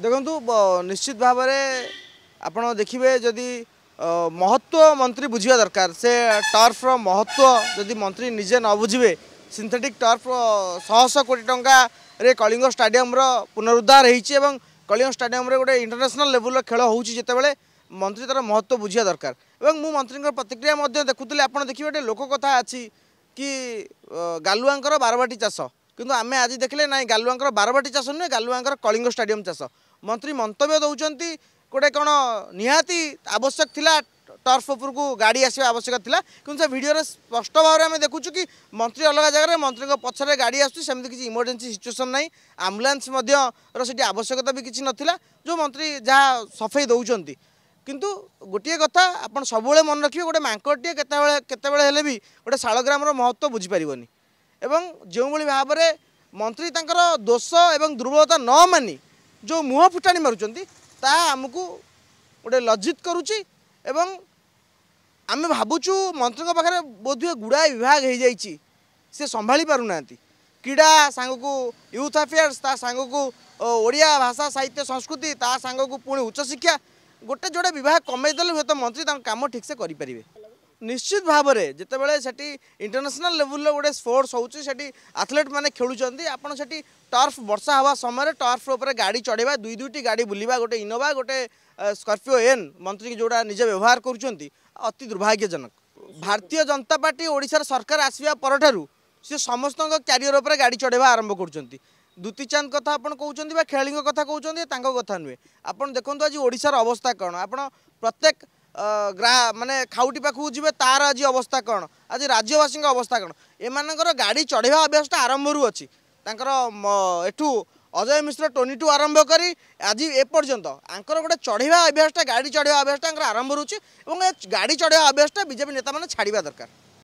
देखु निश्चित भाव में आपड़ देखिए जदि महत्व मंत्री बुझा दरकार से टर्फ महत्व जदि मंत्री निजे न बुझे सिंथेटिक टर्फ 100 कोटी टंका रे कलिंग स्टाडियम पुनरुद्धार होती कलिंग स्टाडियम गोटे इंटरनेशनल लेवल खेल होते मंत्री तार महत्व बुझा दरकार मु मंत्री प्रतिक्रिया देखुली आप देखिए गोटे लोक कथा अच्छी कि गालुआंकर बारबाटी चाष किंतु आमे आज देखले ना गालुआंकर बारबाटी चाष नुहे गालुआंकर कलिंग स्टाडियम चाष मंत्री मंतव्य दौरान गोटे कौन निहाती आवश्यक थिला टर्फ उपर को गाड़ी आसवा आवश्यक थिला किंतु भिडियो स्पष्ट भाव में देखुँ कि मंत्री अलग जगह मंत्री पछरे गाड़ी आसमती किसी इमरजेंसी सिचुएसन ना आम्बुलांस से आवश्यकता भी किसी नाला जो मंत्री जहाँ सफाई दौरान किंतु गोटे कथा आप सब मन रखिए गोटे मांकड़टे केतबेले भी गोटे शालग्राम महत्व बुझीपारनि एवं जो भाव में मंत्री तांकर दोष एवं दुर्बलता न मानी जो मुह फुटाणी मारुंट आमको गोटे लज्जित करुच्ची एवं आम भावुँ मंत्री पाखे बोधे गुड़ाए विभाग हो जाइए सी संभाली पारना क्रीड़ा सांग को यूथ अफेयर्स ता सांग को ओडिया भाषा साहित्य संस्कृति ता सांग को पुणी उच्च शिक्षा गोटे जोड़े विभाग कमेदेले हुए तो मंत्री काम ठीक से करें निश्चित भाव में जितेबाला से इंटरनेशनल लेवल गोटे स्पोर्ट्स होती आथलेट मैंने खेलुंट आपड़ से टर्फ वर्षा हवा समय टर्फ उपर गाड़ी चढ़ेवा दुईटी गाड़ी बुलवा गोटे इनोवा गोटे स्कॉर्पियो एन मंत्री जोड़ा निजे व्यवहार करुँच अति दुर्भाग्यजनक भारतीय जनता पार्टी ओडिशार सरकार आसवा पर सी समस्त क्यारियर उपर गाड़ी चढ़ेवा आरंभ कर दुती चांद कथा आप कहते खेली कथा कहते कथा नुहे आप देखो आज ओडिशार अवस्था कौन आप प्रत्येक माने खाउटी पाखु जी तार आज अवस्था कौन आज राज्यवासी अवस्था कौन एमानकर गाड़ी चढ़ेवा अभ्यासटा आरंभ रू अच्छी एठू अजय मिश्र टोनी टू आरंभ कर आज एपर्यंत आंकर गोटे चढ़ेवा अभ्यासटा गाड़ी चढ़ेवा अभ्यासटा आरंभ रुचि गाड़ी चढ़ेवा अभ्यासटा बीजेपी नेता मैंने छाड़ा दरकार।